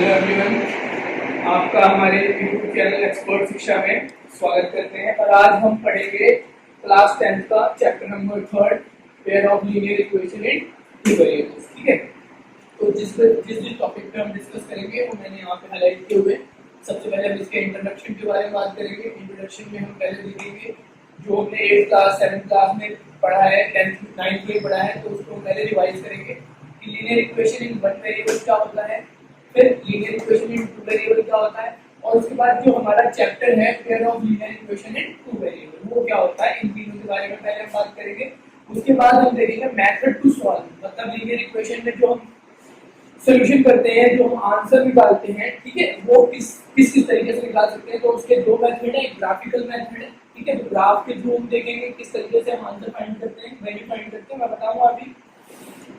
Hello everyone, आपका हमारे YouTube channel expert शिक्षा में स्वागत करते हैं। और आज हम पढ़ेंगे क्लास 10 का chapter number 3 pair of linear equation in two variables. ठीक है, तो जिस टॉपिक पे हम डिस्कस करेंगे वो मैंने यहाँ पे हाईलाइट किए हुए। सबसे पहले हम इसके इंट्रोडक्शन के बारे में बात करेंगे। इंट्रोडक्शन में हम पहले देखेंगे जो हमने 8th क्लास 7th क्लास में पढ़ा है, 10th 9th में पढ़ा है, तो उसको पहले रिवाइज करेंगे कि linear equation in one variable क्या होता है, फिर linear equation in two variable क्या होता है, और उसके बाद जो हमारा चैप्टर है pair of linear equation in two variable वो क्या होता है। इन तीनों के बारे में पहले हम बात करेंगे। उसके बाद हम देखेंगे मेथड टू सॉल्व, मतलब लीनियर इक्वेशन में जो हम सॉल्यूशन करते हैं, जो हम आंसर निकालते हैं, ठीक है, वो किस तरीके से निकाल सकते हैं। तो उसके दो मेथड है, एक ग्राफिकल मेथड है, ठीक है, तो ग्राफ के थ्रू हम देखेंगे किस तरीके से हम आंसर फाइंड करते हैं, वैल्यू फाइंड करते हैं, मैं बताऊंगा अभी।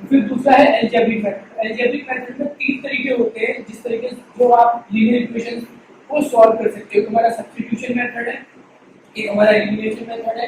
फिर दूसरा है अलजेब्रिक मेथड। अलजेब्रिक मेथड में 3 तरीके होते हैं जिस तरीके से जो आप लीनियर इक्वेशन को सॉल्व कर सकते हो। हमारा सब्स्टिट्यूशन मेथड है, एक हमारा एलिमिनेशन मेथड है,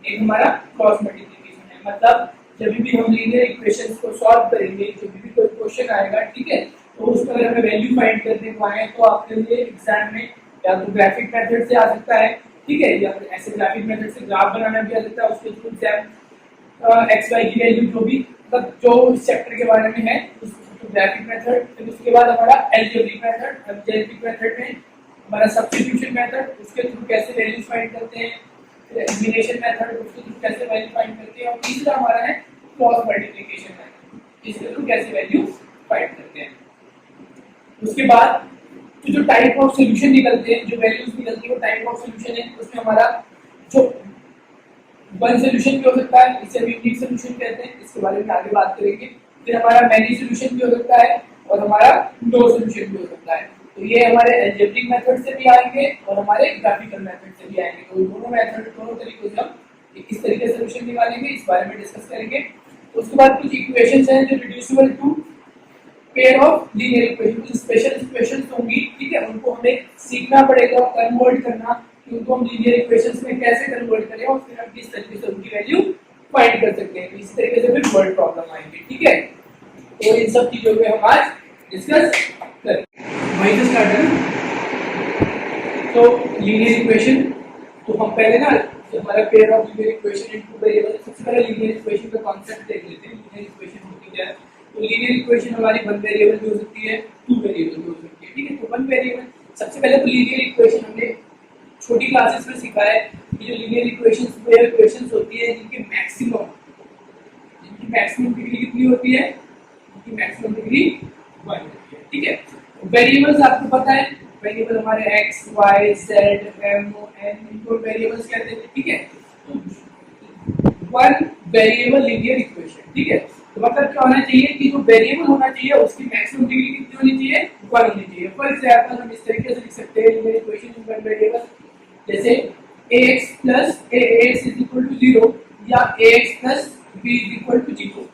एक हमारा क्रॉस मल्टीप्लिकेशन है। मतलब जब भी हम लीनियर इक्वेशंस को सॉल्व करेंगे, जब भी कोई क्वेश्चन आएगा, ठीक है, तो उसका अगर हमें वैल्यू फाइंड करने को आए तो आपके लिए एग्जाम में या तो ग्राफिक मेथड से आ सकता है, ठीक है, या फिर ऐसे ग्राफिक मेथड से ग्राफ बनाना भी आ सकता है। उसके थ्रू एग्जाम एक्स वाई की वैल्यू जो भी मतलब जो इस चैप्टर के बारे में है उसको ग्राफिक मेथड। फिर उसके बाद हमारा अलजेब्रिक मेथड। अलजेब्रिक मेथड में हमारा सब्स्टिट्यूशन मेथड, उसके थ्रू कैसे वैल्यूज फाइंड करते हैं। फिर एलिमिनेशन मेथड, उसके थ्रू कैसे वैल्यू फाइंड करते हैं। और तीसरा हमारा है क्रॉस मल्टीप्लिकेशन मेथड, इसके थ्रू कैसे वैल्यू फाइंड करते हैं। उसके बाद जो टाइप ऑफ सॉल्यूशन निकलते हैं, जो वैल्यूज निकलती है वो टाइप ऑफ सॉल्यूशन है। उसमें हमारा जो वन सॉल्यूशन भी हो सकता है, इसे भी यूनिक सॉल्यूशन कहते हैं, इसके बारे में आगे बात करेंगे। फिर हमारा मैनी सॉल्यूशन भी हो सकता है और हमारा नो सॉल्यूशन भी हो सकता है। तो ये हमारे अलजेब्रिक मेथड से भी आएंगे और हमारे ग्राफिकल मेथड से भी आएंगे। तो दोनों मेथड, दोनों तरीकों से हम किस तरीके से सॉल्यूशन निकालेंगे इस बारे में डिस्कस करेंगे। उसके बाद कुछ इक्वेशंस हैं जो reducible to pair of linear equation, कुछ स्पेशल इक्वेशंस होंगी, ठीक है, उनको हमें सीखना पड़ेगा, कन्वर्ट करना कि उनको हम लीनियर इक्वेशंस में कैसे कन्वर्ट करें और फिर हम किस तरीके से उनकी वैल्यू फाइंड कर सकते हैं। इस तरीके से फिर वर्ड प्रॉब्लम आएंगे, ठीक है। तो इन सब चीजों पे हम आज डिस्कस करेंगे। वहीं से स्टार्ट है ना। तो लीनियर इक्वेशन, तो हम पहले ना हमारा pair of linear equation in two variable, सबसे पहले लीनियर इक्वेशन का कांसेप्ट देख लेते हैं। लीनियर इक्वेशन होती क्या है। तो लीनियर इक्वेशन हमारी वन वेरिएबल भी हो सकती है, टू वेरिएबल भी हो सकती है, ठीक है। तो वन वेरिएबल, सबसे पहले तो लीनियर इक्वेशन हमने छोटी क्लासेस में सीखा है कि जो लीनियर इक्वेशंस पेयर इक्वेशंस होती है जिनकी मैक्सिमम डिग्री कितनी होती है, उनकी मैक्सिमम डिग्री 1 होती है, ठीक है। वेरिएबल्स आपको पता है, वेरिएबल हमारे x y z m o n इनको वेरिएबल्स कहते हैं, ठीक है। तो वन वेरिएबल लीनियर इक्वेशन, ठीक है, तो मतलब क्या होना चाहिए कि जो वेरिएबल होना चाहिए उसकी मैक्सिमम डिग्री कितनी होनी चाहिए, 1 होनी चाहिए। फॉर एग्जांपल हम इस तरीके से लिख सकते हैं linear equation in one variable, जैसे ax plus ax is equal to 0 या ax plus b is equal to 0,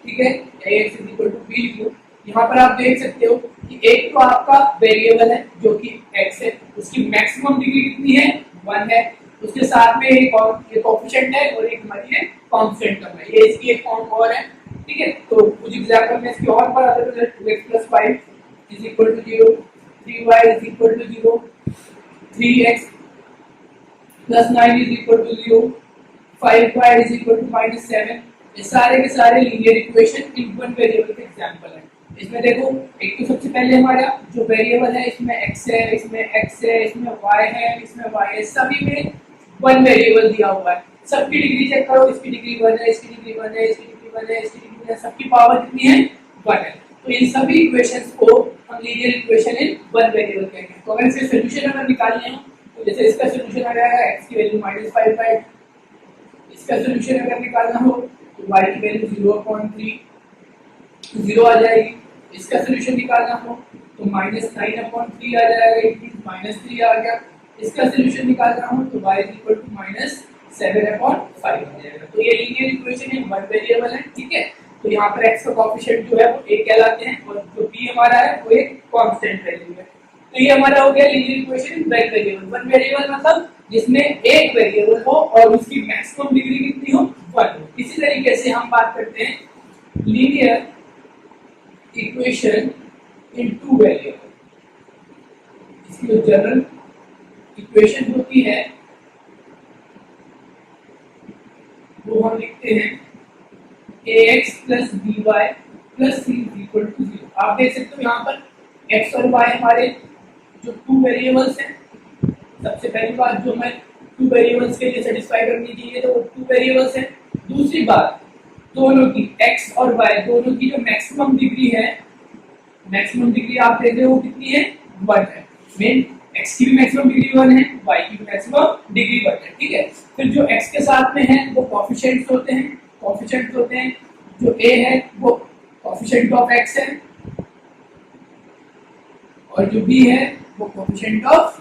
ठीक है, ax is equal to b 0। यहाँ पर आप देख सकते हो कि एक तो आपका वेरिएबल है जो कि x है, उसकी मैक्सिमम डिग्री कितनी है, 1 है। उसके साथ में एक कोएफिशिएंट है और एक हमारी है कांस्टेंट टर्म है, ये इसकी एक फॉर्म और है, ठीक है। तो कुछ एग्जांपल में इसकी और पर आता है 2x plus 5 is equal to 0, 3y is equal to 0, 3x plus 9 is equal to 0, 5y is equal to -7। ये सारे के सारे linear equation in one variable के एग्जांपल हैं। इसमें देखो, एक तो सबसे पहले हमारा जो वेरिएबल है इसमें x है, इसमें x है, इसमें y है, इसमें y है, सभी में वन वेरिएबल दिया हुआ है। सबकी डिग्री चेक करो, इसकी डिग्री 1 है, इसकी डिग्री 1 है, इसकी डिग्री 1 है, इसकी डिग्री 1 है, सबकी पावर कितनी है, 1 है। तो इन सभी इक्वेशंस को हम linear equation in one variable कहते हैं। तो अगर इसके सॉल्यूशन अगर निकालने हो तो जैसे इसका सॉल्यूशन आ जाएगा x की वैल्यू -5/, इसका सॉल्यूशन अगर निकालना हो तो y की वैल्यू 0 आ जाएगी। इसका सॉल्यूशन निकालना हो तो -9/3 आ जाएगा, -3 आ गया। इसका सॉल्यूशन निकालना हो तो y -7/5 आ जाएगा। तो ये लीनियर इक्वेशन है, वन वेरिएबल है, ठीक है। तो यहाँ पर x का कोएफिशिएंट जो है वो a कहलाते हैं और जो b हमारा है वो एक कांस्टेंट वैल्यू है। तो ये हमारा हो गया linear equation in one variable. One variable मतलब जिसमें एक वेरिएबल हो और उसकी मैक्सिमम डिग्री कितनी हो, 1 हो। इसी तरीके से हम बात करते हैं linear equation in two variable. इसकी जो जनरल इक्वेशन होती है वो हम लिखते हैं ax plus by plus c equal to 0। आप देख सकते हो यहाँ पर x और y हमारे जो टू वेरिएबल्स हैं। सबसे पहली बात जो हमें टू वेरिएबल्स के लिए सेटिस्फाई करनी चाहिए तो वो टू वेरिएबल्स हैं। दूसरी बात दोनों की x और y दोनों की जो मैक्सिमम डिग्री है, मैक्सिमम डिग्री आप देख रहे हो कितनी है, 1 है। मेन x की भी मैक्सिमम डिग्री 1 है, y की भी मैक्सिमम डिग्री 1 है, ठीक है। फिर जो x के साथ में है वो कोएफिशिएंट्स होते हैं, कोएफिशिएंट्स होते हैं। जो a है वो कोएफिशिएंट ऑफ x है और जो b है वो कोएफिशिएंट ऑफ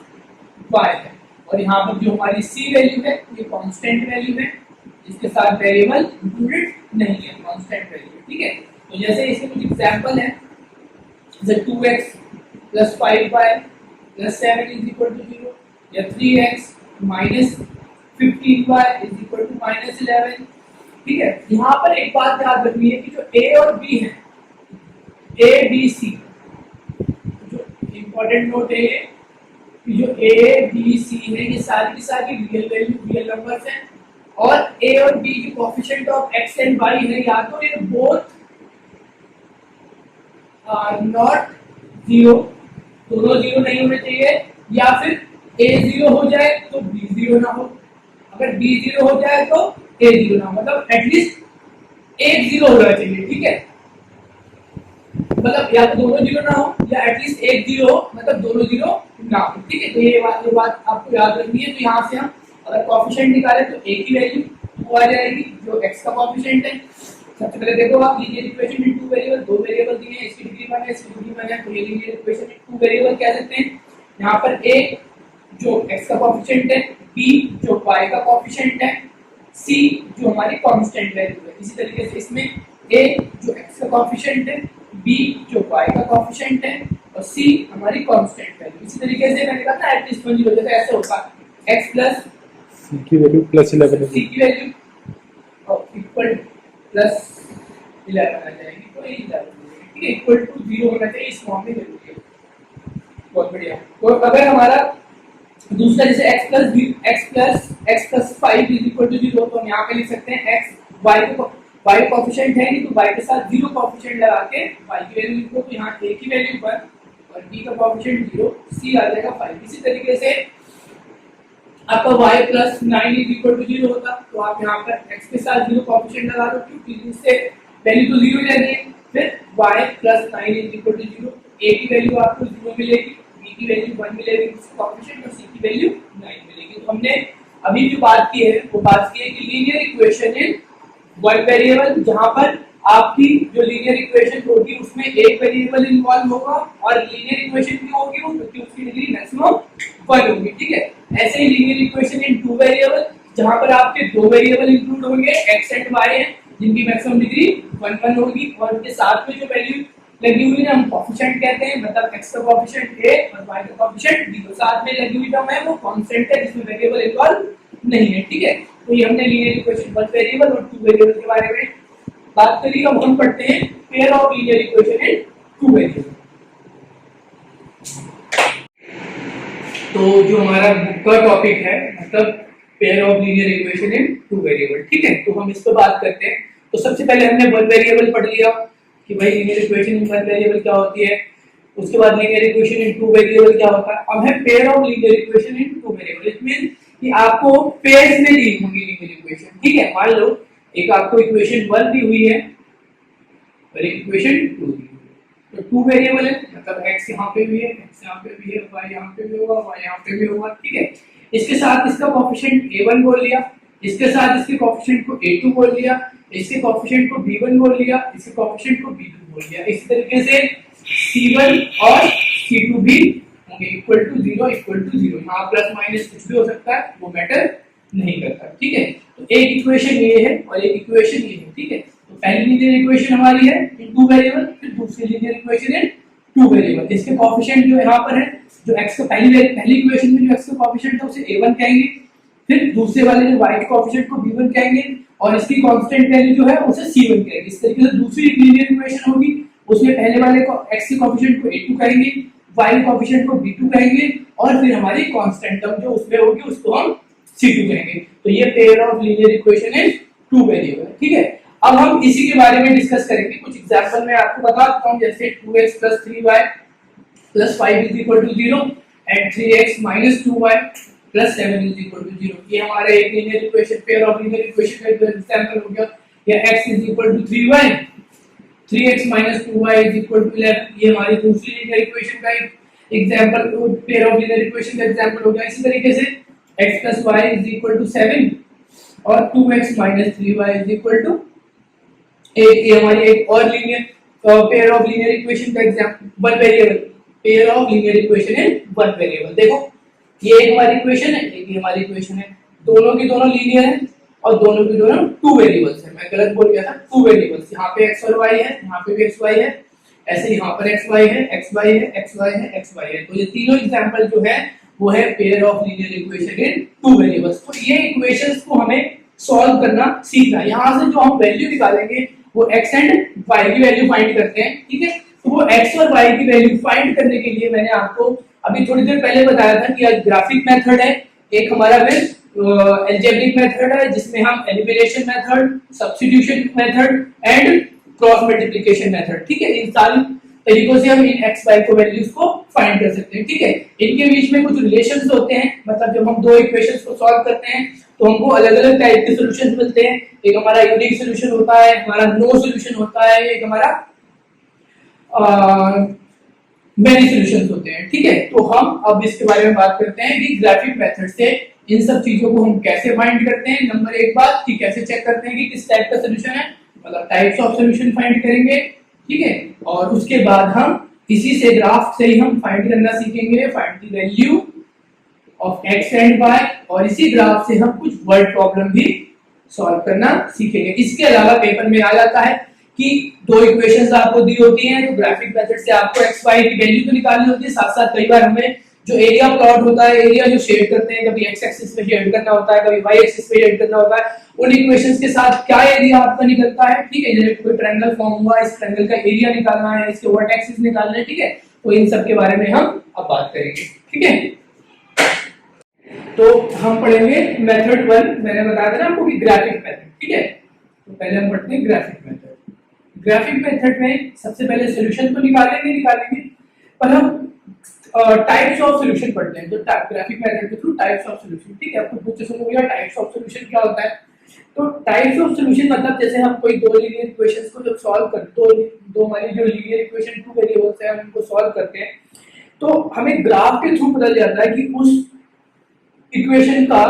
y है। और यहाँ पर जो हमारी c वैल्यू है ये कांस्टेंट वैल्यू है, इसके साथ वेरिएबल इंक्लूडेड नहीं है, कांस्टेंट वैल्यू, ठीक है। तो जैसे इसके कुछ एग्जांपल है, जैसे 2x plus 5y plus 7 is equal to 0 या 3x minus 15y is equal to minus 11, ठीक है। यहाँ पर एक बात याद रखनी है कि जो a और b है, a b c, जो इम्पोर्टेंट नोट है ये कि जो a b c है ये सारी की सारी रियल वैल्यू, रियल नंबर्स हैं। और a और b की coefficient of x and y है, या तो ये बोथ आर नॉट 0, दोनों 0 नहीं होने चाहिए, या फिर a 0 हो जाए तो b 0 ना हो, अगर b 0 हो जाए तो a 0 ना हो, मतलब एटलीस्ट एक 0 होना चाहिए, ठीक है। मतलब या तो दोनों 0 ना हो या एटलीस्ट एक 0 हो, मतलब दोनों 0 ना हो, ठीक है। तो ये बात आपको याद रखनी है। तो यहाँ से हम अगर कोएफिशिएंट निकाले तो a की वैल्यू 2 आ जाएगी जो x का कोएफिशिएंट है। सबसे पहले देखो आप लीनियर इक्वेशन में टू वेरिएबल, दो वेरिएबल दिए हैं, इसकी डिग्री 1 है, इसकी डिग्री 1 है, तो ये लीनियर इक्वेशन में टू वेरिएबल कह सकते हैं। यहाँ पर a जो x का कोएफिशिएंट है, b जो y का कोएफिशिएंट है, c जो हमारी कांस्टेंट वैल्यू है। इसी तरीके से इसमें a जो x का कोएफिशिएंट है, b जो y का कोएफिशिएंट है और c हमारी कांस्टेंट वैल्यू। इसी तरीके से मैंने कहा था एटलीस्ट 1 0 जैसे ऐसे होगा x प्लस c की वैल्यू प्लस 11 c की वैल्यू और इक्वल प्लस 11 आ जाएगी, तो ये 11, ठीक है, इक्वल टू 0 होना चाहिए, इस फॉर्म में जरूरी है। बहुत बढ़िया। तो अगर हमारा दूसरा जैसे x plus 5 is equal to 0, तो हम यहाँ पे लिख सकते हैं x y को y कोएफिशिएंट है नहीं तो y के साथ 0 कोएफिशिएंट लगा के y की वैल्यू लिखो, तो यहाँ a की वैल्यू 1 और b का कोएफिशिएंट 0, c आ जाएगा 5। इसी तरीके से आपका y plus 9 is equal to 0 होता, तो आप यहाँ पर x के साथ 0 कोएफिशिएंट लगा दो क्योंकि इससे वैल्यू तो 0 जानी है। फिर y plus 9 is equal to 0, a की वैल्यू आपको 0 मिलेगी, b की वैल्यू 1 मिलेगी कोएफिशिएंट और c की वैल्यू 9 मिलेगी। तो हमने अभी जो बात की है वो बात की है कि linear equation in one variable, जहां पर आपकी जो लीनियर इक्वेशन होगी उसमें एक वेरिएबल इन्वॉल्व होगा और लीनियर इक्वेशन की होगी वो क्योंकि उसकी डिग्री मैक्सिमम 1 होगी, ठीक है। ऐसे ही linear equation in two variable, जहां पर आपके दो वेरिएबल इंक्लूड होंगे x एंड y हैं, जिनकी मैक्सिमम डिग्री 1 1 होगी और उनके साथ में जो वैल्यू लगी हुई है हम कोएफिशिएंट कहते हैं, मतलब x का कोएफिशिएंट a और y का कोएफिशिएंट b, तो साथ में लगी हुई टर्म है वो कांस्टेंट है जिसमें वेरिएबल इन्वॉल्व नहीं है, ठीक है। तो ये हमने लीनियर इक्वेशन वन वेरिएबल और टू वेरिएबल के बारे में बात करी। अब हम पढ़ते हैं pair of linear equation in two variable. तो जो हमारा बुक का टॉपिक है मतलब pair of linear equation in two variable, ठीक है। तो हम इस पर बात करते हैं। तो सबसे पहले हमने वन वेरिएबल पढ़ लिया कि भाई linear equation in one variable क्या होती है, उसके बाद linear equation in two variable क्या होता है। अब है pair of linear equation in two variable. It means कि आपको पेयर्स में ली होंगी लीनियर इक्वेशन, ठीक है। मान लो एक आपको इक्वेशन 1 दी हुई है और एक इक्वेशन 2 दी हुई है, तो टू वेरिएबल है मतलब x यहाँ पे भी है, x यहाँ पे भी है, y यहाँ पे भी होगा, y यहाँ पे भी होगा, ठीक है। इसके साथ इसका कोएफिशिएंट a1 बोल लिया, इसके साथ इसके कोएफिशिएंट को a2 बोल लिया, इसके कोएफिशिएंट को b1 बोल लिया, इसके कोएफिशिएंट को b2 बोल लिया। इसी तरीके से c1 और c2 भी होंगे इक्वल टू 0 इक्वल टू 0। यहाँ प्लस माइनस कुछ भी हो सकता है, वो मैटर नहीं करता, ठीक है। तो एक इक्वेशन ये है और एक इक्वेशन ये है, ठीक है। तो पहली लीनियर इक्वेशन हमारी है इन टू वेरिएबल, फिर दूसरी linear equation in two variable. इसके कोएफिशिएंट जो यहाँ पर है, जो x का पहली इक्वेशन में जो x का कोएफिशिएंट है उसे a1 कहेंगे, फिर दूसरे वाले जो y के कोएफिशिएंट को b1 कहेंगे और इसकी कांस्टेंट वैल्यू जो है उसे c1 कहेंगे। इस तरीके से दूसरी लीनियर इक्वेशन होगी उसमें पहले वाले को x के कोएफिशिएंट को a2 कहेंगे, y के कोएफिशिएंट को b2 कहेंगे और फिर हमारी कांस्टेंट टर्म जो उसमें होगी उसको हम c2 कहेंगे। तो ये pair of linear equation is two variable, ठीक है। अब हम इसी के बारे में डिस्कस करेंगे, कुछ एग्जांपल मैं आपको बता देता हूं, जैसे 2x + 3y + 5 = 0 and 3x - 2y + 7 = 0। ये हमारा एक linear equation, pair of linear equation का एग्जांपल हो गया। या x = 3y, 3x - 2y = 11, ये हमारी दूसरी लीनियर इक्वेशन का एक example, pair of linear equation का एग्जांपल हो गया। इसी तरीके से x + y = 7 और 2x - 3y = 8, ये हमारी एक और linear pair of linear equation का example, one variable pair of linear equation in one variable. देखो ये एक हमारी इक्वेशन है, एक ये हमारी इक्वेशन है, दोनों की दोनों लीनियर है और दोनों की दोनों टू वेरिएबल्स है। मैं गलत बोल गया था, टू वेरिएबल्स, यहाँ पे x और y है, यहाँ पे भी xy है, ऐसे यहाँ पर xy है, xy है, xy है, xy है। तो ये तीनों एग्जांपल जो है वो है pair of linear equation in two variables. तो ये इक्वेशंस को हमें सॉल्व करना सीखना है। यहाँ से जो हम वैल्यू निकालेंगे वो x एंड y की वैल्यू फाइंड करते हैं, ठीक है। तो वो x और y की वैल्यू फाइंड करने के लिए मैंने आपको अभी थोड़ी देर पहले बताया था कि ग्राफिक मेथड है, एक हमारा फिर अलजेब्रिक मेथड है जिसमें हम elimination method, substitution method and cross multiplication method, ठीक है। इन सारी तरीकों से हम इन x y को वैल्यूज को फाइंड कर सकते हैं, ठीक है। इनके बीच में कुछ रिलेशंस होते हैं, मतलब जब हम दो इक्वेशंस को सॉल्व करते हैं तो हमको अलग-अलग टाइप के सॉल्यूशंस मिलते हैं। एक हमारा यूनिक सॉल्यूशन होता है, हमारा नो सॉल्यूशन होता है, एक हमारा मेनी सॉल्यूशंस होते हैं, ठीक है। तो हम अब इसके बारे में बात करते हैं कि ग्राफिक मेथड से इन सब चीजों को हम कैसे फाइंड करते हैं। नंबर एक बात कि कैसे चेक करते हैं कि किस टाइप का सॉल्यूशन है, मतलब टाइप्स ऑफ सॉल्यूशन फाइंड करेंगे, ठीक है। और उसके बाद हम इसी से ग्राफ से ही हम फाइंड करना सीखेंगे, find the value of x and y, और इसी ग्राफ से हम कुछ वर्ड प्रॉब्लम भी सॉल्व करना सीखेंगे। इसके अलावा पेपर में आ जाता है कि दो इक्वेशंस आपको दी होती हैं, तो ग्राफिक मेथड से आपको x y की वैल्यू तो निकालनी होती है, साथ साथ कई बार हमें जो एरिया प्लॉट होता है, एरिया जो शेड करते हैं, कभी x एक्सिस पे शेड करना होता है, कभी y एक्सिस पे शेड करना होता है, उन इक्वेशंस के साथ क्या एरिया आपका निकलता है, ठीक है। जैसे कोई ट्रायंगल फॉर्म हुआ, इस ट्रायंगल का एरिया निकालना है, इसके वर्टेक्सेस निकालना है, ठीक है। तो इन सब के बारे में हम अब बात करेंगे, ठीक है। तो हम पढ़ेंगे मेथड 1, मैंने बताया था ना आपको कि ग्राफिक मेथड, ठीक है। तो पहले हम पढ़ते हैं ग्राफिक मेथड। ग्राफिक मेथड में सबसे पहले सॉल्यूशन तो निकालेंगे, पर हम टाइप्स ऑफ सॉल्यूशन पढ़ते हैं। तो ग्राफिक मेथड के थ्रू टाइप्स ऑफ सॉल्यूशन, ठीक है। आपको पूछ सुनोगे टाइप्स ऑफ सॉल्यूशन क्या होता है। तो टाइप्स ऑफ सॉल्यूशन मतलब जैसे हम कोई दो लीनियर इक्वेशंस को जब सॉल्व करते हैं, दो हमारी जो लीनियर इक्वेशन टू वेरिएबल्स है उनको सॉल्व करते हैं, तो हमें ग्राफ के थ्रू पता चलता है कि उस इक्वेशन का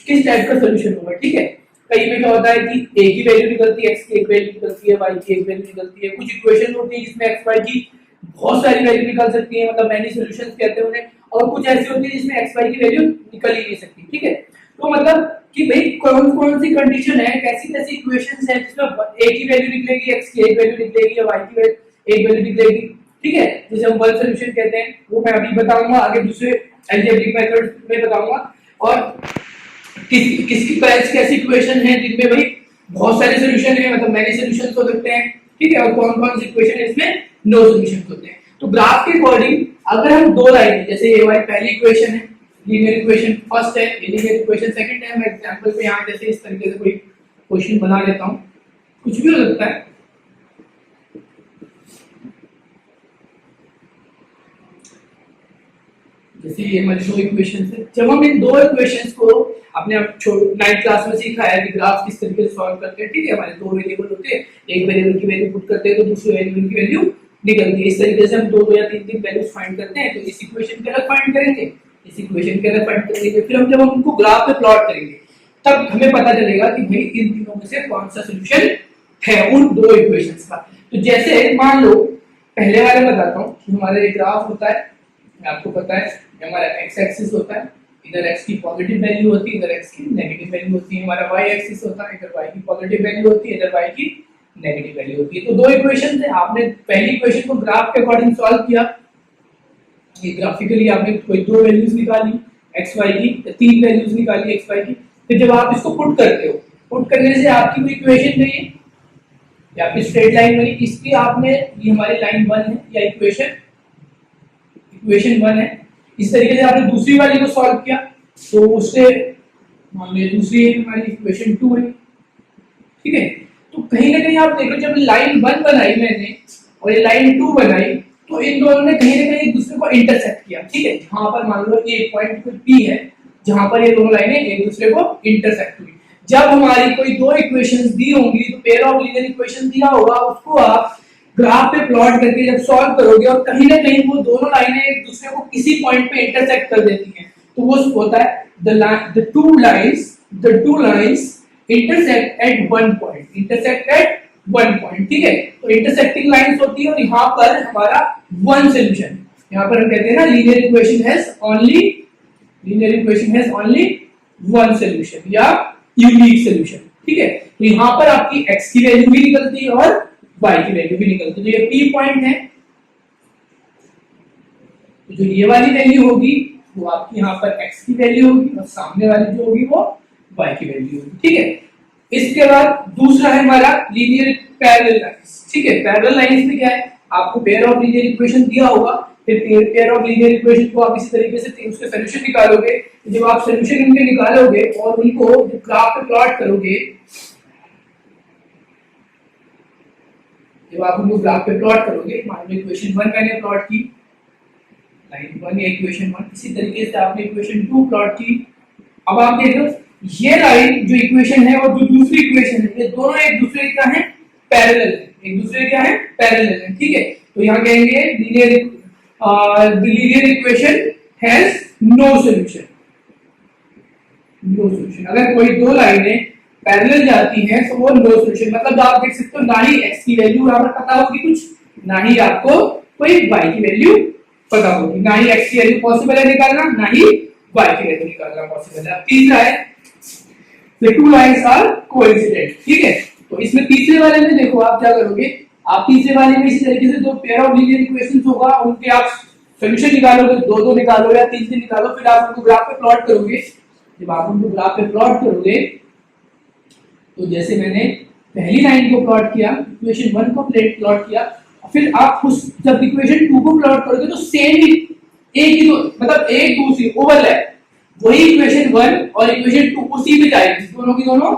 किस टाइप का सॉल्यूशन होगा, ठीक है। कई में क्या होता है कि a की वैल्यू निकलती है, x की एक वैल्यू निकलती है, y की एक वैल्यू निकलती है। कुछ इक्वेशन होती है जिसमें x y की बहुत सारी वैल्यू निकल सकती है, मतलब मैनी सॉल्यूशंस कहते हैं उन्हें, और कुछ ऐसी होती है जिसमें x y की वैल्यू निकल ही नहीं सकती, ठीक है। तो मतलब कि भाई कौन कौन सी कंडीशन है, कैसी कैसी इक्वेशंस है जिसमें a की वैल्यू निकलेगी, x की एक वैल्यू निकलेगी या y की एक वैल्यू निकलेगी, ठीक है। जिसे हम वन सॉल्यूशन कहते हैं, वो मैं अभी बताऊंगा, आगे दूसरे अलजेब्रिक मेथड में बताऊंगा। और किसकी कैसी इक्वेशन है जिनमें भाई बहुत सारे सॉल्यूशन है, मतलब मैनी सॉल्यूशंस हो सकते हैं, ठीक है। और कौन कौन सी इक्वेशन है इसमें नो सॉल्यूशंस होते हैं। तो ग्राफ के अकॉर्डिंग अगर हम दो लाइन, जैसे ये वाली पहली इक्वेशन है, लीनियर इक्वेशन फर्स्ट है, लीनियर इक्वेशन सेकंड है, मैं एग्जांपल पे यहां जैसे इस तरीके से कोई क्वेश्चन बना लेता हूं, कुछ भी हो सकता है। जैसे ये हमारी दो इक्वेशंस है, जब हम इन दो इक्वेशंस को अपने 9th क्लास में सीखा है कि ग्राफ किस तरीके से सॉल्व करते हैं, ठीक है। हमारे दो वेरिएबल होते हैं, एक वेरिएबल की वैल्यू पुट करते हैं तो दूसरे वेरिएबल की वैल्यू निकलती है। इस तरीके से हम दो या तीन वैल्यूज फाइंड करते हैं। तो इस इक्वेशन के अलग फाइंड करेंगे, इस इक्वेशन के अलग फाइंड करेंगे, फिर हम जब हम उनको ग्राफ पे प्लॉट करेंगे तब हमें पता चलेगा कि भाई इन तीनों में से कौन सा सॉल्यूशन है उन दो इक्वेशंस का। तो जैसे मान लो पहले वाले बताता हूं कि हमारा एक ग्राफ होता है, आपको पता है हमारा x एक्सिस होता है, इधर x की पॉजिटिव वैल्यू होती है, इधर x की नेगेटिव वैल्यू होती है। हमारा y एक्सिस होता है, इधर y की पॉजिटिव वैल्यू होती है, इधर y की नेगेटिव वैल्यू होती है। तो दो इक्वेशन है, आपने पहली इक्वेशन को ग्राफ के अकॉर्डिंग सॉल्व किया, ये ग्राफिकली आपने कोई दो वैल्यूज निकाली x y की, तीन वैल्यूज निकाली x y की। फिर जब आप इसको पुट करते हो, पुट करने से आपकी कोई इक्वेशन गई, या फिर स्ट्रेट लाइन बनी, इसकी आपने, ये हमारी लाइन 1 है या इक्वेशन 1 है। इस तरीके से आपने दूसरी वाली को सॉल्व किया तो उससे मान लीजिए दूसरी हमारी इक्वेशन 2 है, ठीक है। तो कहीं ना कहीं आप देखो जब लाइन 1 बनाई मैंने और ये लाइन 2 बनाई तो इन दोनों ने कहीं ना कहीं एक दूसरे को इंटरसेक्ट किया, ठीक है। जहां पर मान लो ये एक पॉइंट कोई पी है जहां पर ये दोनों लाइनें एक दूसरे को इंटरसेक्ट हुई। जब हमारी कोई दो इक्वेशंस दी होंगी तो पेयर ऑफ लीनियर इक्वेशन दिया होगा, उसको आप ग्राफ पे प्लॉट करके जब सॉल्व करोगे और कहीं ना कहीं वो दोनों लाइनें एक दूसरे को किसी पॉइंट पे इंटरसेक्ट कर देती हैं तो वो होता है the two lines intersect at one point, ठीक है। तो इंटरसेक्टिंग लाइंस होती है और यहाँ पर हमारा वन सॉल्यूशन, यहाँ पर हम कहते हैं ना linear equation has only one solution या यूनिक सॉल्यूशन, ठीक है। तो यहाँ पर आपकी x की वैल्यू भी निकलती है और y की वैल्यू भी निकलती है। तो ये P पॉइंट है, तो जो ये वाली वैल्यू होगी वो आपकी यहाँ पर x की वैल्यू होगी और सामने वाली जो होगी वो y की वैल्यू होगी, ठीक है। इसके बाद दूसरा है हमारा लीनियर पैरेलल लाइंस, ठीक है। पैरेलल लाइंस में क्या है, आपको पेयर ऑफ लीनियर इक्वेशन दिया होगा, फिर पेयर ऑफ लीनियर इक्वेशन को आप इसी तरीके से उसके सॉल्यूशन निकालोगे। जब आप सॉल्यूशन इनके निकालोगे और उनको जब ग्राफ पे प्लॉट करोगे, जब आप उनको ग्राफ पे प्लॉट करोगे, मान लो इक्वेशन 1 मैंने प्लॉट की, लाइन 1 या इक्वेशन 1, इसी तरीके से आपने इक्वेशन 2 प्लॉट की। अब आप देख लो ये लाइन जो इक्वेशन है और जो दूसरी इक्वेशन है ये दोनों एक दूसरे का है पैरेलल है, एक दूसरे क्या है पैरेलल है, ठीक है। तो यहाँ कहेंगे linear equation has no solution, no solution. अगर कोई दो लाइनें पैरेलल जाती हैं तो वो नो सॉल्यूशन, मतलब आप देख सकते हो ना ही x की वैल्यू यहाँ पर पता होगी कुछ, ना ही आपको कोई y की वैल्यू पता होगी, ना ही x की वैल्यू पॉसिबल है निकालना, ना ही y की वैल्यू निकालना पॉसिबल है। अब तीसरा है the two lines are coincident, ठीक है। तो इसमें तीसरे वाले में देखो आप क्या करोगे, आप तीसरे वाले में इसी तरीके से जो पेयर ऑफ लीनियर इक्वेशंस होगा उनके आप सॉल्यूशन निकालोगे, दो निकालो या तीन निकालो, फिर आप उनको ग्राफ पे प्लॉट करोगे। जब आप उनको ग्राफ पे प्लॉट करोगे तो जैसे मैंने पहली लाइन को प्लॉट किया, इक्वेशन 1 को प्लॉट किया, फिर आप उस जब इक्वेशन 2 को प्लॉट करोगे तो सेम ही एक ही मतलब एक दूसरी ओवरलैप, वही इक्वेशन 1 और इक्वेशन 2 उसी पे जाएगी, दोनों की दोनों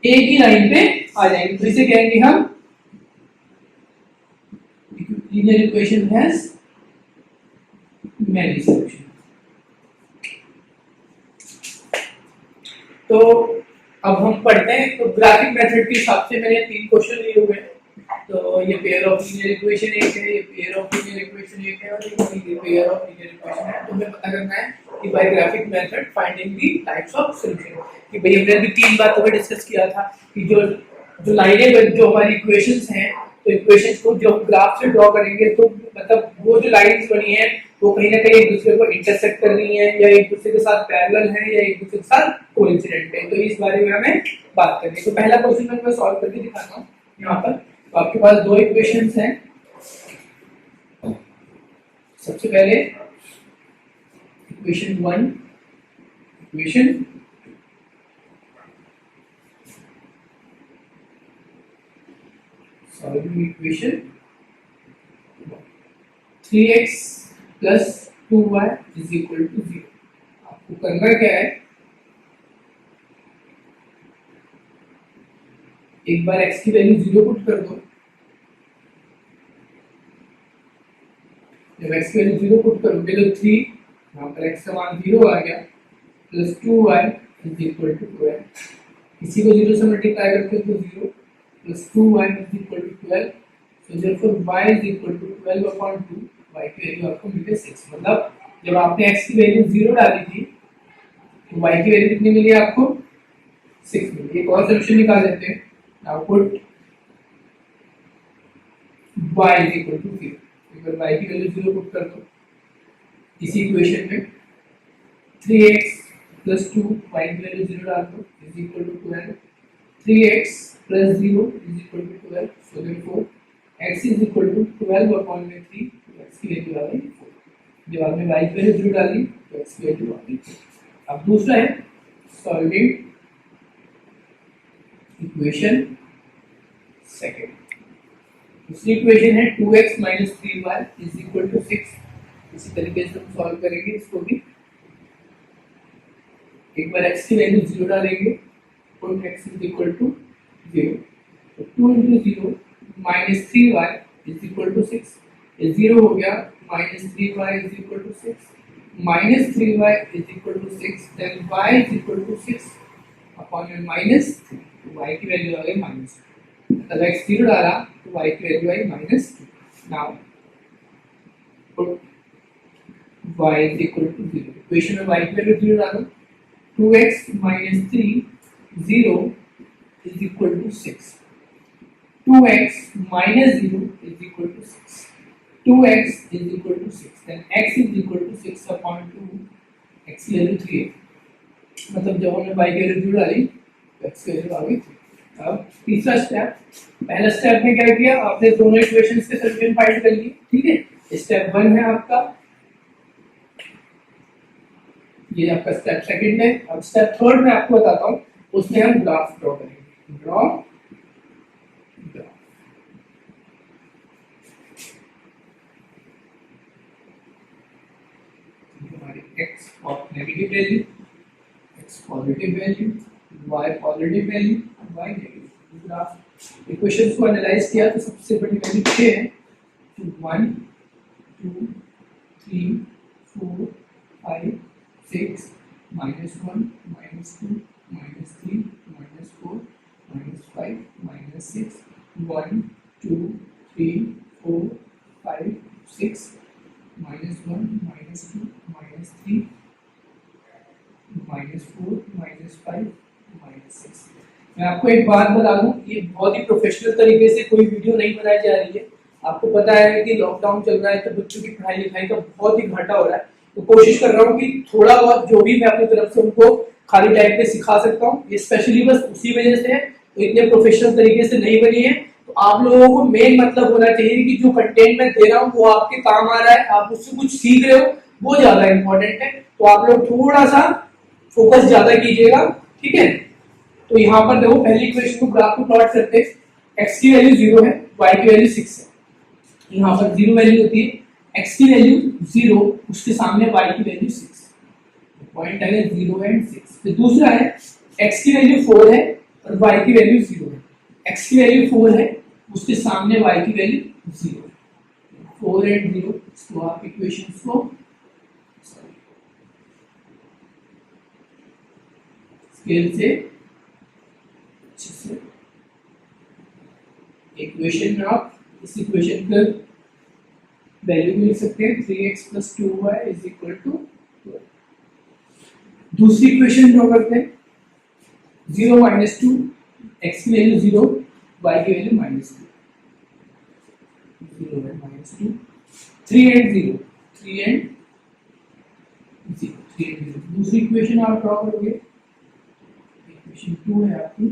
एक ही लाइन पे आ जाएंगे। तो इसे कहेंगे हम linear equation has many solution. तो अब हम पढ़ते हैं, तो ग्राफिक मेथड के हिसाब से मैंने 3 क्वेश्चन लिए हुए हैं। तो ये पेयर ऑफ लीनियर इक्वेशन एक है, ये पेयर ऑफ लीनियर इक्वेशन एक है और ये पेयर ऑफ लीनियर इक्वेशन है। तो हमें पता करना है कि by graphic method finding the types of solution, कि भाई हमने अभी 3 बातों पे डिस्कस किया था कि जो लाइनें जो हमारी इक्वेशंस हैं, तो इक्वेशंस को जो ग्राफ से ड्रॉ करेंगे तो मतलब वो जो लाइंस बनी है वो कहीं ना कहीं एक दूसरे को इंटरसेक्ट कर रही हैं या एक दूसरे के साथ पैरेलल हैं या एक दूसरे के साथ कोइंसिडेंट है। तो इस बारे में हमें बात करनी है। तो पहला क्वेश्चन मैं सॉल्व करके दिखाता हूँ यहाँ पर। तो आपके पास दो इक्वेशंस हैं। सबसे पहले equation 1, equation solving equation 3x plus 2y is equal to 0। आपको करना क्या है, एक बार x की वैल्यू 0 पुट कर दो। जब x की वैल्यू 0 पुट करोगे तो 3, यहाँ पर x का मान 0 आ गया, plus 2y is equal to 12। इसी को 0 से मल्टीप्लाई करते हो तो 0 plus 2y is equal to 12। So therefore y is equal to 12 upon 2, y की वैल्यू आपको मिली 6। मतलब जब आपने x की वैल्यू 0 डाली थी तो y की वैल्यू कितनी मिली आपको, 6 मिली। एक और सॉल्यूशन निकाल लेते हैं। Now put y is equal to 0। अगर y की वैल्यू 0 पुट कर दो इसी इक्वेशन में, 3x plus 2 y की वैल्यू 0 डाल दो is equal to 12। 3x plus 0 is equal to 12। So therefore x is equal to 12 upon 3। x की वैल्यू आ गई 4। जब आपने y की वैल्यू 0 डाली तो x की वैल्यू आ गई 4। अब दूसरा है सॉल्विंग इक्वेशन सेकेंड। दूसरी इक्वेशन है 2x minus 3y is equal to 6। इसी तरीके से हम सॉल्व करेंगे इसको भी। एक बार x की वैल्यू 0 डालेंगे और x इज इक्वल टू 0, तो 2 into 0 minus 3y is equal to 6। ये 0 हो गया, minus 3y is equal to 6, minus 3y is equal to 6, then y is equal to 6 upon में माइनस 3, तो y की वैल्यू आ गई माइनस। अगर x 0 डाला तो y की वैल्यू आई minus 2। Now put y is equal to 0। Equation में y की वैल्यू 0 डालो, 2x minus 3 0 is equal to 6, 2x minus 0 is equal to 6, 2x is equal to 6, then x is equal to 6 upon 2, x की value 3 है, मतलब जब हमने y की value 0 डाली तो x की वैल्यू आ गई 3। अब तीसरा स्टेप, पहला स्टेप में क्या किया आपने, दोनों इक्वेशंस के सॉल्यूशन फाइंड कर लिए, ठीक है। स्टेप 1 है आपका, ये आपका स्टेप सेकंड है। अब स्टेप थर्ड में आपको बताता हूँ, उसमें हम ग्राफ ड्रॉ करेंगे। ड्रॉ ग्राफ, हमारी x negative value, x positive value, y positive value, y negative. Graph equations को एनालाइज किया तो सबसे बड़ी वैल्यू 6 है, 1 2 3 4 5 6 -1 -2 -3 -4 -5 -6 1 2 3 4 5 6 -1 -2 -3 -4 -5 -6। मैं आपको एक बात बता दूं, ये बहुत ही प्रोफेशनल तरीके से कोई वीडियो नहीं बनाई जा रही है। आपको पता है कि लॉकडाउन चल रहा है तो बच्चों की पढ़ाई लिखाई का बहुत ही घाटा हो रहा है, तो कोशिश कर रहा हूँ कि थोड़ा बहुत जो भी मैं अपनी तरफ से उनको खाली टाइम पे सिखा सकता हूँ, ये स्पेशली बस उसी वजह से है, तो इतने प्रोफेशनल तरीके से नहीं बनी है। तो आप लोगों को मेन मतलब होना चाहिए कि जो कंटेंट मैं दे रहा हूँ वो आपके काम आ रहा है, आप उससे कुछ सीख रहे हो, वो ज्यादा इंपॉर्टेंट है। तो आप लोग थोड़ा सा फोकस ज्यादा कीजिएगा, ठीक है। तो यहाँ पर देखो, पहली इक्वेशन को ग्राफ को प्लॉट करते हैं, x की वैल्यू 0 है, y की वैल्यू 6 है। यहाँ पर 0 वैल्यू होती है, x की वैल्यू 0, उसके सामने y की वैल्यू 6, पॉइंट है 0 एंड 6। फिर दूसरा है x की वैल्यू 4 है और y की वैल्यू 0 है, x की वैल्यू 4 है, उसके सामने y की वैल्यू 0 है, 4 एंड 0। इसको आप इक्वेशंस को स्केल से अच्छे से, इक्वेशन में आप इस इक्वेशन का वैल्यू भी लिख सकते हैं, 3x + 2y is equal to 12। दूसरी इक्वेशन ड्रॉ करते हैं, 0 - 2, x की वैल्यू 0, y की वैल्यू -2, 0 है -2, 3 एंड 0, 3 एंड 0, 3 एंड 0। दूसरी इक्वेशन आप ड्रॉ करोगे, इक्वेशन 2 है आपकी,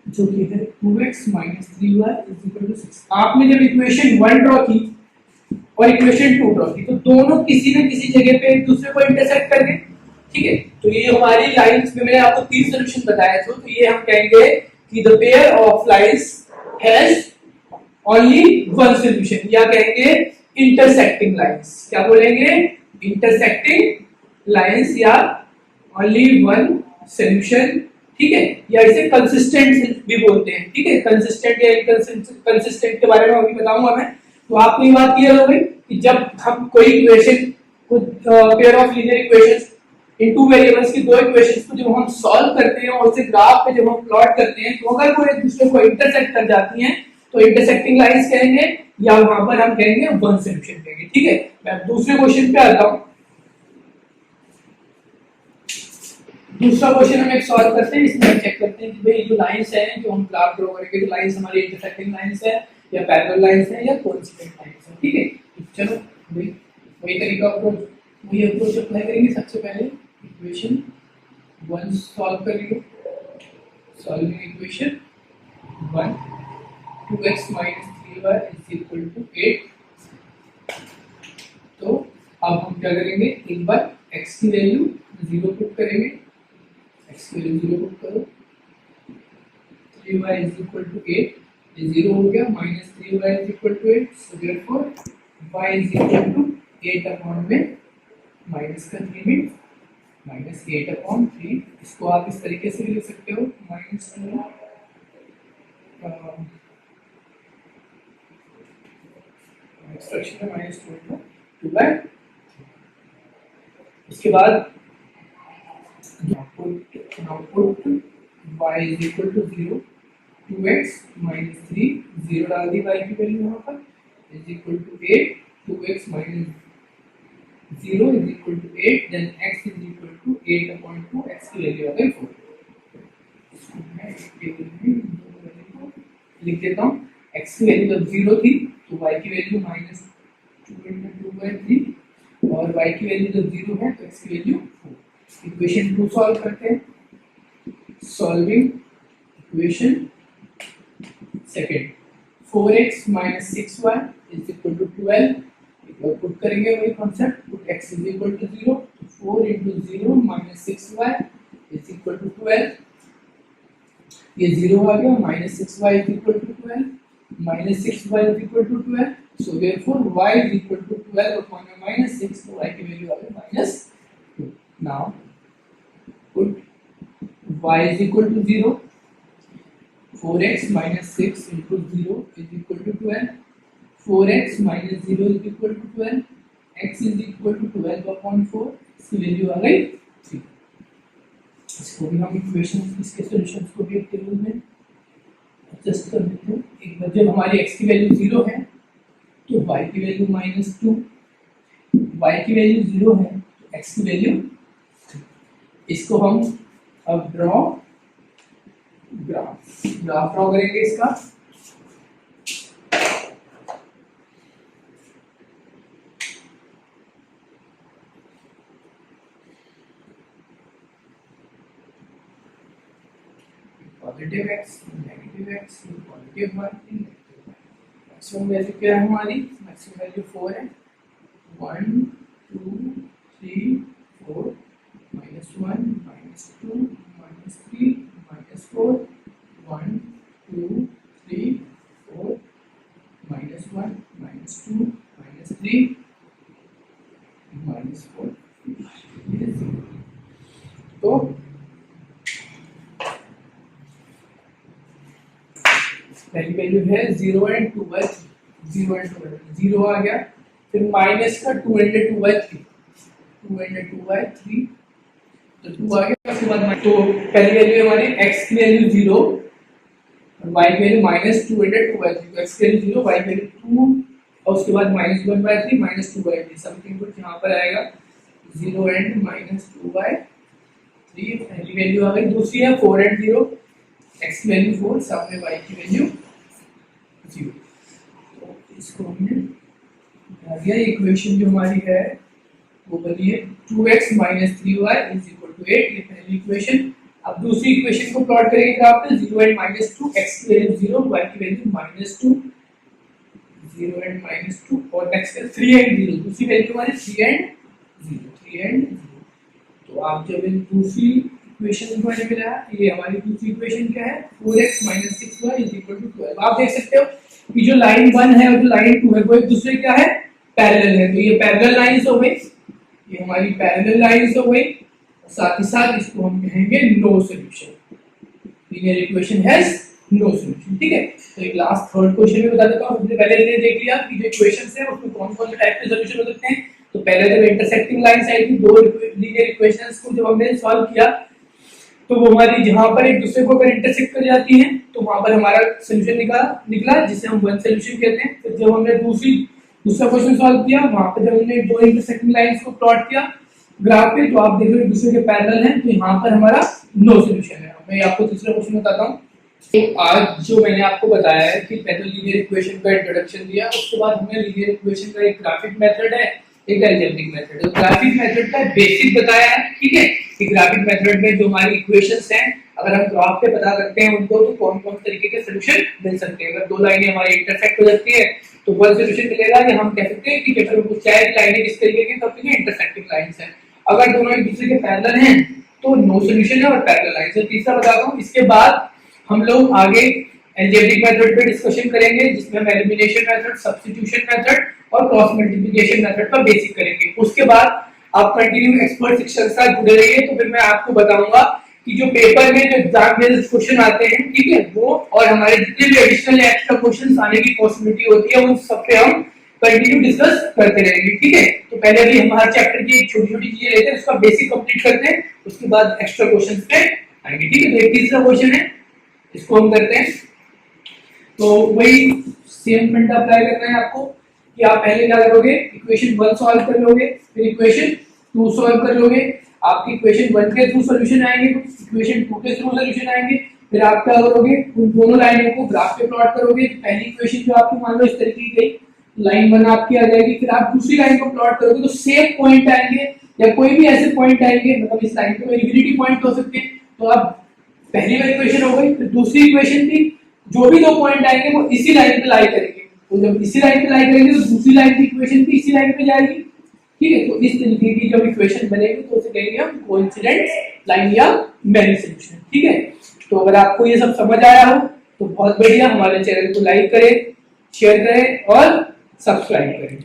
जो कि है 2x - 3y = 6। आपने जब इक्वेशन 1 ड्रॉ की और इक्वेशन 2 ड्रॉ की, तो दोनों किसी न किसी जगह पे एक दूसरे को इंटरसेक्ट कर गए, ठीक है। तो ये हमारी लाइंस में मैंने आपको 3 सॉल्यूशन बताए थे, तो ये हम कहेंगे कि the pair of lines has only one solution, या कहेंगे इंटरसेक्टिंग लाइंस। क्या बोलेंगे? इंटरसेक्टिंग लाइंस या ओनली वन सॉल्यूशन, ठीक है। या इसे कंसिस्टेंट भी बोलते हैं, ठीक है। कंसिस्टेंट या इनकंसिस्टेंट के बारे में अभी बताऊंगा मैं। तो आपको ये बात क्लियर हो गई कि जब हम कोई इक्वेशन को, pair of linear equations in two variables की दो इक्वेशंस को जब हम सॉल्व करते हैं और उसे ग्राफ पे जब हम प्लॉट करते हैं, तो अगर वो एक दूसरे को इंटरसेक्ट कर जाती हैं तो इंटरसेक्टिंग लाइंस कहेंगे, या वहां पर हम कहेंगे वन सॉल्यूशन कहेंगे, ठीक है। मैं दूसरे क्वेश्चन पे आता हूं। दूसरा क्वेश्चन हम एक सॉल्व करते हैं, इसमें हम चेक करते हैं कि भाई जो लाइंस हैं जो हम ग्राफ ड्रॉ करेंगे, तो लाइंस हमारी इंटरसेक्टिंग लाइंस है या पैरेलल लाइंस है या कोइंसिडेंट लाइंस है, ठीक है। चलो भाई वही तरीका अप्रोच, वही अप्रोच अप्लाई करेंगे। सबसे पहले इक्वेशन 1 सॉल्व करेंगे, सॉल्विंग इक्वेशन 1, 2x - 3y = 8। तो अब हम क्या करेंगे, एक बार x की वैल्यू 0 पुट करेंगे, x की वैल्यू 0 पुट करो, 3y इज इक्वल टू 8, ये 0 हो गया, minus 3y is equal to 8, so therefore y is equal to 8 upon में माइनस का 3 में माइनस 8 अपॉन 3, इसको आप इस तरीके से भी लिख सकते हो, माइनस 2 एक्सप्रेशन में माइनस 2 बाय, इसके बाद output y is equal to 0, 2x minus 3, 0 डाल दी y की वैल्यू यहाँ पर, is equal to 8, 2x minus 0 is equal to 8, then x is equal to 8 upon 2, x की वैल्यू आ गई 4। इसको मैं एक टेबल में लिख देता हूँ, x की वैल्यू जब 0 थी तो y की वैल्यू माइनस 2/3 और y की वैल्यू जब 0 है तो x की वैल्यू 4। इक्वेशन 2 सॉल्व करते हैं, solving equation second, 4x minus 6y is equal to 12, put करेंगे वही concept, put x is equal to 0, 4 into 0 minus 6y is equal to 12, ये 0 आ गया, minus 6y is equal to 12, minus 6y is equal to 12, so therefore y is equal to 12 upon minus 6, तो y की value आ गई minus 2। Now put y is equal to 0, 4x minus 6 into 0 is equal to 12, 4x minus 0 is equal to 12, x is equal to 12 upon 4, इसकी value आ गई 3। इसको भी हम इक्वेशन, इसके सॉल्यूशंस को भी एक टेबल में एडजस्ट कर देते हैं। एक बार जब हमारी x की वैल्यू 0 है तो y की वैल्यू माइनस 2, y की वैल्यू 0 है तो x की वैल्यू 3। इसको हम अब ग्राफ ड्रॉ करेंगे इसका, positive x negative x positive 1, maximum value क्या है हमारी, मैक्सिमम वैल्यू 4 है, 1 2 3 4 minus 1 minus 2 minus 3 minus 4 1 2 3 4 minus 1 minus 2 minus 3 minus 4, तो पहली वैल्यू है 0 एंड 2/3, 0 एंड 2/3, 0 आ गया, फिर माइनस का 2 एंड 2/3, 2 एंड 2/3, तो 2 आ गया, उसके बाद तो पहली वैल्यू हमारी x की वैल्यू 0 और y की वैल्यू माइनस 2 एंड 2/3, तो x की वैल्यू 0, y की वैल्यू 2 और उसके बाद माइनस 1/3 माइनस 2/3, समथिंग कुछ यहाँ पर आएगा 0 एंड माइनस 2/3, पहली वैल्यू आ गई। दूसरी है 4 एंड 0, x की वैल्यू 4, सामने y की वैल्यू 0, तो इसको हमने आ गया। इक्वेशन जो हमारी है वो बनी है 2x minus 3y is equal to 8, ये पहली इक्वेशन। अब दूसरी इक्वेशन को प्लॉट करेंगे ग्राफ पे, 0 एंड माइनस 2, x की वैल्यू 0, y की वैल्यू माइनस 2, 0 एंड माइनस 2 और नेक्स्ट है 3 एंड 0, दूसरी वैल्यू हमारी 3 एंड 0, 3 एंड 0। तो आप जब इन दूसरी इक्वेशन को मैंने मिला, ये हमारी दूसरी इक्वेशन क्या है, 4x minus 6y is equal to 12। आप देख सकते हो कि जो लाइन 1 है और जो लाइन 2 है वो एक दूसरे क्या है, पैरेलल है, तो ये पैरेलल लाइंस हो गई, ये हमारी पैरेलल लाइंस हो गई, साथ ही साथ इसको हम कहेंगे no solution, linear equation has no solution. ठीक है, तो एक लास्ट थर्ड क्वेश्चन में बता देता हूं, हमने पहले ये देख लिया कि जो इक्वेशंस है उसमें कौन-कौन से टाइप के सॉल्यूशन हो सकते हैं। तो पहले जब इंटरसेक्टिंग लाइंस आई थी, दो लीनियर इक्वेशंस को जब हमने सॉल्व किया तो वो हमारी जहां पर एक दूसरे को अगर इंटरसेक्ट कर जाती हैं तो वहां पर हमारा सॉल्यूशन निकला जिसे हम वन सॉल्यूशन कहते हैं। फिर जब हमने दूसरा क्वेश्चन सॉल्व किया, वहां पर जब हमने दो इंटरसेक्टिंग लाइंस को प्लॉट किया ग्राफ पे, तो आप देख रहे हो एक दूसरे के पैरेलल हैं, तो यहाँ पर हमारा नो सॉल्यूशन है। मैं आपको तीसरा क्वेश्चन बताता हूँ। तो आज जो मैंने आपको बताया है कि पहले लीनियर इक्वेशन का इंट्रोडक्शन दिया, उसके बाद हमने लीनियर इक्वेशन का एक ग्राफिक मेथड है, एक अलजेब्रिक मेथड है। ग्राफिक मेथड का बेसिक बताया है, ठीक है, कि ग्राफिक मेथड में जो हमारी इक्वेशंस हैं अगर हम ग्राफ पे पता करते हैं उनको, तो कौन-कौन तरीके के सॉल्यूशन मिल सकते हैं। अगर दो लाइनें हमारी इंटरसेक्ट हो जाती है तो वन सॉल्यूशन मिलेगा, या हम कह सकते हैं कि अगर वो चार लाइनें किस तरीके की, तब ये इंटरसेक्टिंग लाइंस हैं। अगर दोनों एक दूसरे के पैरेलल हैं तो नो सॉल्यूशन है और पैरेलल लाइंस है। तीसरा बताता हूं, इसके बाद हम लोग आगे अलजेब्रिक मेथड पे डिस्कशन करेंगे, जिसमें हम एलिमिनेशन मेथड, सब्स्टिट्यूशन मेथड और क्रॉस मल्टीप्लिकेशन मेथड का बेसिक करेंगे। उसके बाद आप कंटिन्यू एक्सपर्ट शिक्षण के साथ जुड़े रहिए, तो फिर मैं आपको बताऊंगा कि जो पेपर में जो एग्जाम बेस्ड क्वेश्चन आते हैं, ठीक है, वो और हमारे जितने भी एडिशनल एक्स्ट्रा क्वेश्चन आने की पॉसिबिलिटी होती है, उन सब पे हम कंटिन्यू डिस्कस करते रहेंगे, ठीक है। तो पहले अभी हम हर चैप्टर की एक छोटी छोटी चीजें लेते हैं, उसका बेसिक कंप्लीट करते हैं, उसके बाद एक्स्ट्रा क्वेश्चंस पे आएंगे, ठीक है। तो एक तीसरा क्वेश्चन है, इसको हम करते हैं। तो वही सेम फंडा अप्लाई करना है आपको कि आप पहले क्या करोगे, इक्वेशन 1 सॉल्व कर लोगे, फिर इक्वेशन 2 सॉल्व कर लोगे, आपकी इक्वेशन 1 के थ्रू सॉल्यूशन आएंगे, इक्वेशन 2 के थ्रू सॉल्यूशन आएंगे, फिर आप क्या करोगे, उन दोनों लाइनों को ग्राफ पे प्लॉट करोगे। पहली इक्वेशन जो आपकी मान लो इस तरीके की गई, लाइन 1 आपकी आ जाएगी, फिर आप दूसरी लाइन को प्लॉट करोगे तो सेम पॉइंट आएंगे या कोई भी ऐसे पॉइंट आएंगे, मतलब इस लाइन पे इंफिनिटी पॉइंट हो सकते हैं। तो आप पहली वाली इक्वेशन हो गई, फिर दूसरी इक्वेशन थी, जो भी दो पॉइंट आएंगे वो इसी लाइन पे लाई करेंगे, तो जब इसी लाइन पे लाई करेंगे तो दूसरी लाइन की इक्वेशन भी इसी लाइन पे जाएगी, ठीक है। तो इस तरीके की जब इक्वेशन बनेगी तो उसे कहेंगे हम कोइंसिडेंट लाइन या मेनी सॉल्यूशन, ठीक है। तो अगर आपको ये सब समझ आया हो तो बहुत बढ़िया, हमारे चैनल को लाइक करें, शेयर करें और सब्सक्राइब करें।